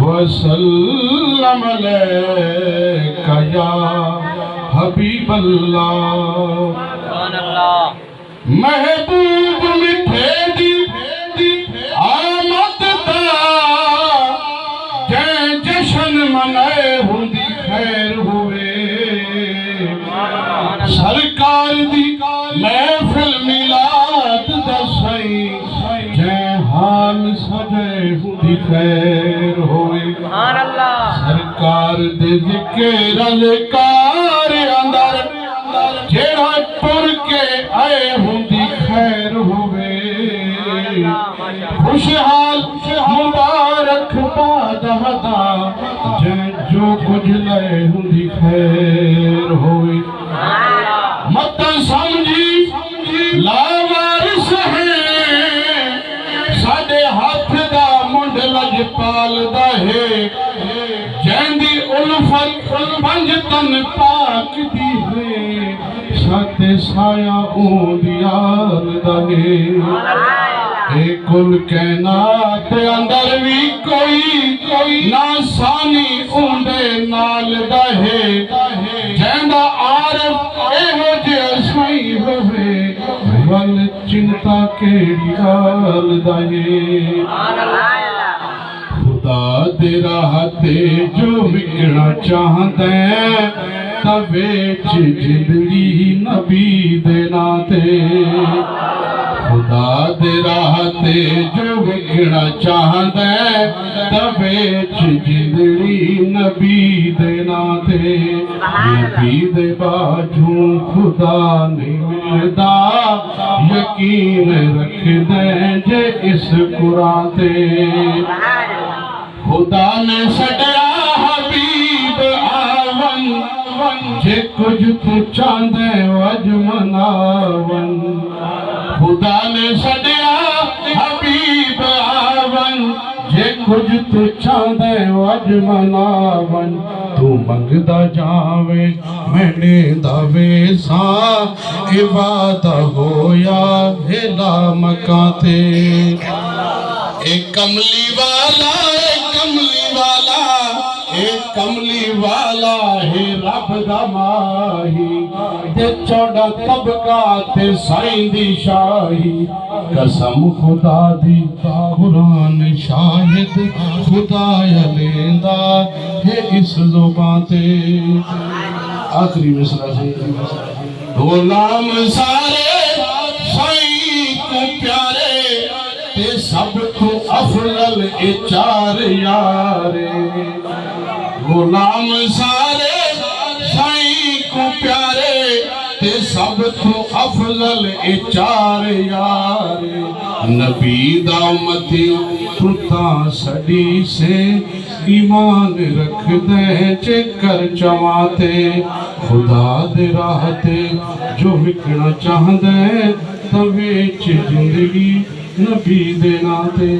وسلم علیک یا حبیب اللہ محبوب مٹھے دی آمد دا جے جشن منائے ہوندی خیر ہوئے سرکار دی محفل میلاد دا سائی جے حال سجے ہوندی خیر ہوئے سرکار دے ذکر اذکار اندر جیڑا ٹر کے آئے ہوندی خیر ہوئے خوشحال مبارک باد ہدا جے جو کچھ لے ہوندی خیر ہوئے مت سمجھی لاوارث ہے ساڈے ہاتھ دا منڈ لجپال دا ہے جیندی الفت پنج تن پاک دی ہے سات سایہ اوندیال دا ہے اے کل کائنات اندر بھی کوئی ناسانی اوندے نال دا ہے جیندہ عارف اے ہو جے سائی ہوئے ول چنتا کیڑی حال دا ہے خدا دے راہ تے جو وکڑا چاہندے تا ویچ جندڑی نبی دے ناتے خدا دے راہ تے جو وکڑا چاہندے تا ویچ جندڑی نبی دے ناتے نبی دے باجوں خدا نہیں ملدا یقین رکھ دیں جے اس قرآن تے خدا نے سڈیا حبیب آون جے کچھ تو چاندے وج مناون خدا نے سڈیا حبیب آون جے کچھ تو چاندے وج مناون تو منگدا جاوے میں نے داوے سا عبادہ ہویا بھیلا مکان تے ایک کملی والا ایک کملی والا ہے رب دا ماہی تے چوڑا طبقات سائیں دی شاہی قسم خدا دی قرآن شاہد خدا یلیندہ ہے اس زبان تے آخری مصرع سے غلام سارے سائیں کو پیارے تے سب کو افضل اچار یارے غلام سارے سائیں کو پیارے تے سب کو افضل اچار یارے نبی دا امتی تُتا سڑی سے ایمان رکھ دے چکر چواتے خدا دے راہ تے جو وکڑا چاہندے تویچ زندگی نبی دے ناتے